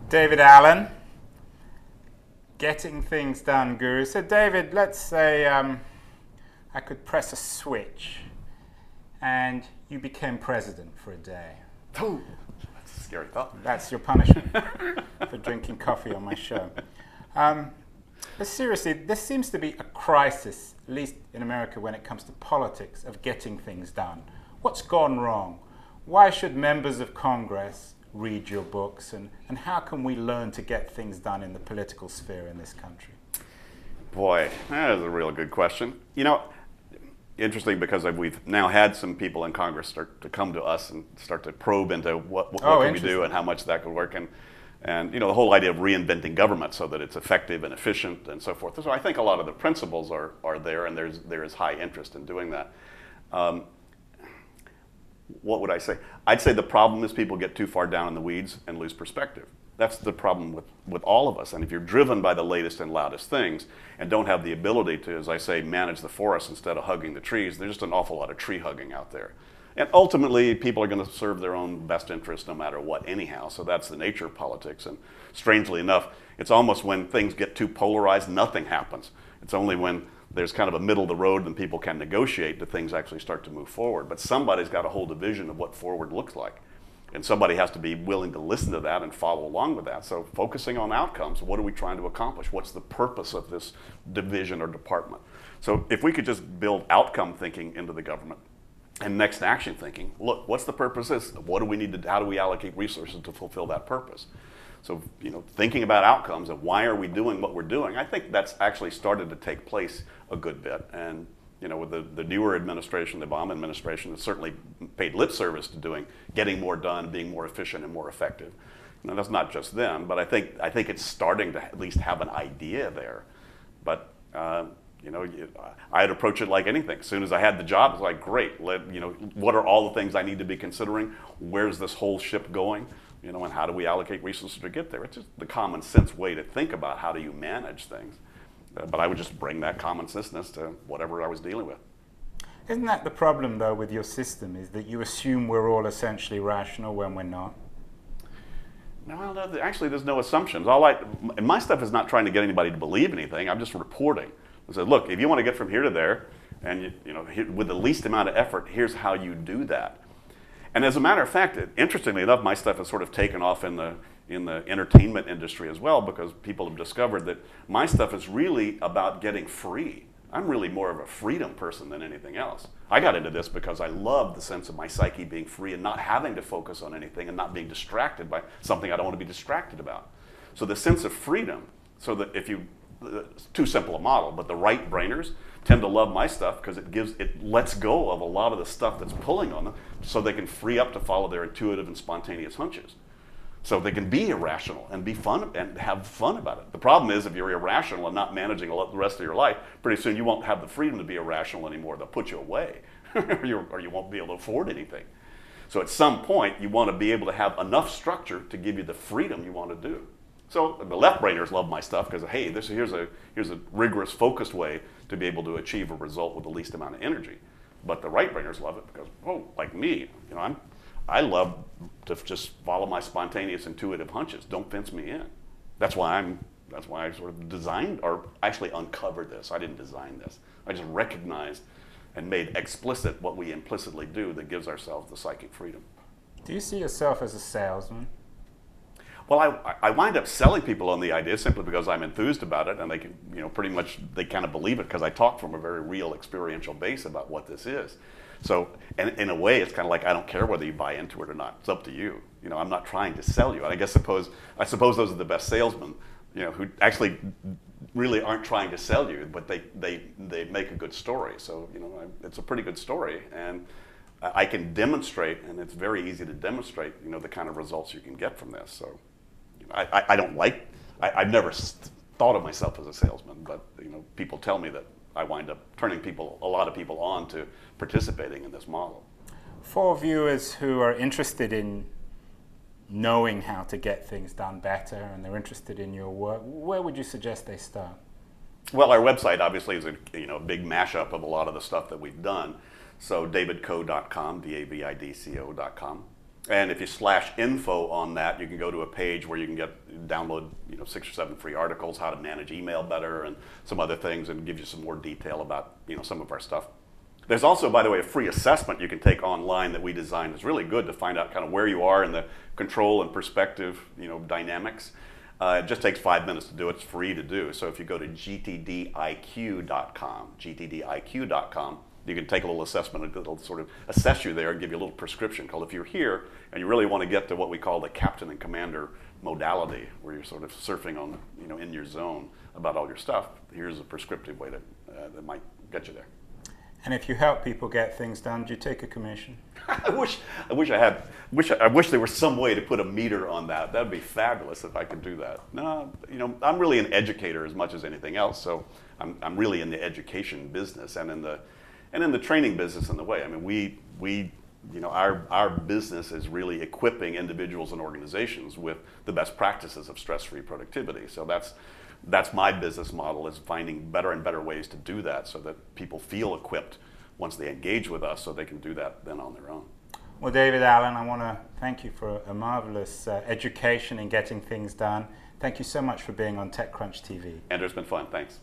David Allen, getting things done guru. So David, let's say I could press a switch and you became president for a day. Oh, that's a scary thought. That's your punishment for drinking coffee on my show. But seriously, there seems to be a crisis, at least in America, when it comes to politics, of getting things done. What's gone wrong? Why should members of Congress read your books, and how can we learn to get things done in the political sphere in this country? Boy, that is a real good question. You know, interesting because we've now had some people in Congress start to come to us and start to probe into what can we do and how much that could work. And you know, the whole idea of reinventing government so that it's effective and efficient and so forth. So I think a lot of the principles are there, and there is high interest in doing that. What would I say? I'd say the problem is people get too far down in the weeds and lose perspective. That's the problem with all of us. And if you're driven by the latest and loudest things and don't have the ability to, as I say, manage the forest instead of hugging the trees, there's just an awful lot of tree hugging out there. And ultimately, people are going to serve their own best interest no matter what anyhow. So that's the nature of politics. And strangely enough, it's almost when things get too polarized, nothing happens. It's only when there's kind of a middle of the road and people can negotiate that things actually start to move forward. But somebody's got to hold a vision of what forward looks like. And somebody has to be willing to listen to that and follow along with that. So focusing on outcomes, what are we trying to accomplish? What's the purpose of this division or department? So if we could just build outcome thinking into the government and next action thinking, look, what's the purpose of this? What do we need to, how do we allocate resources to fulfill that purpose? So, you know, thinking about outcomes and why are we doing what we're doing, I think that's actually started to take place a good bit. And, you know, with the newer administration, the Obama administration, has certainly paid lip service to getting more done, being more efficient and more effective. Now, that's not just them, but I think it's starting to at least have an idea there. But, you know, I'd approach it like anything. As soon as I had the job, it's like, great, you know, what are all the things I need to be considering? Where's this whole ship going? You know, and how do we allocate resources to get there? It's just the common sense way to think about how do you manage things. But I would just bring that common senseness to whatever I was dealing with. Isn't that the problem, though, with your system, is that you assume we're all essentially rational when we're not? No, actually, there's no assumptions. And my stuff is not trying to get anybody to believe anything. I'm just reporting. I said, look, if you want to get from here to there, and you know, with the least amount of effort, here's how you do that. And as a matter of fact, interestingly enough, my stuff has sort of taken off in the entertainment industry as well, because people have discovered that my stuff is really about getting free. I'm really more of a freedom person than anything else. I got into this because I love the sense of my psyche being free and not having to focus on anything and not being distracted by something I don't want to be distracted about. So the sense of freedom, so that it's too simple a model, but the right brainers tend to love my stuff because it lets go of a lot of the stuff that's pulling on them so they can free up to follow their intuitive and spontaneous hunches. So they can be irrational and be fun and have fun about it. The problem is if you're irrational and not managing the rest of your life, pretty soon you won't have the freedom to be irrational anymore. They'll put you away or you won't be able to afford anything. So at some point you want to be able to have enough structure to give you the freedom you want to do. So the left-brainers love my stuff because, hey, here's a rigorous, focused way to be able to achieve a result with the least amount of energy. But the right-brainers love it because, oh, like me, you know, I love to just follow my spontaneous, intuitive hunches. Don't fence me in. That's why I sort of designed, or actually uncovered this. I didn't design this. I just recognized and made explicit what we implicitly do that gives ourselves the psychic freedom. Do you see yourself as a salesman? Well, I wind up selling people on the idea simply because I'm enthused about it, and they can, you know, pretty much they kind of believe it because I talk from a very real experiential base about what this is. So, and in a way, it's kind of like I don't care whether you buy into it or not. It's up to you. You know, I'm not trying to sell you. And I suppose those are the best salesmen, you know, who actually really aren't trying to sell you, but they make a good story. So, you know, it's a pretty good story, and I can demonstrate, and it's very easy to demonstrate, you know, the kind of results you can get from this. So. I've never thought of myself as a salesman, but you know, people tell me that I wind up turning a lot of people on to participating in this model. For viewers who are interested in knowing how to get things done better and they're interested in your work, where would you suggest they start? Well, our website obviously is a big mashup of a lot of the stuff that we've done. So davidco.com, davidco.com. And if you /info on that, you can go to a page where you can get download 6 or 7 free articles, how to manage email better, and some other things, and give you some more detail about some of our stuff. There's also, by the way, a free assessment you can take online that we designed. It's really good to find out kind of where you are in the control and perspective dynamics. It just takes 5 minutes to do it. It's free to do. So if you go to gtdiq.com, you can take a little assessment. It'll sort of assess you there and give you a little prescription called, if you're here and you really want to get to what we call the captain and commander modality, where you're sort of surfing on, in your zone about all your stuff, here's a prescriptive way that might get you there. And if you help people get things done, do you take a commission? I wish there was some way to put a meter on that. That'd be fabulous if I could do that. No, I'm really an educator as much as anything else. So I'm really in the education business and in the training business in the way. I mean, our business is really equipping individuals and organizations with the best practices of stress-free productivity. So that's my business model, is finding better and better ways to do that so that people feel equipped once they engage with us, so they can do that then on their own. Well, David Allen, I want to thank you for a marvelous education in getting things done. Thank you so much for being on TechCrunch TV. Andrew, it's been fun. Thanks.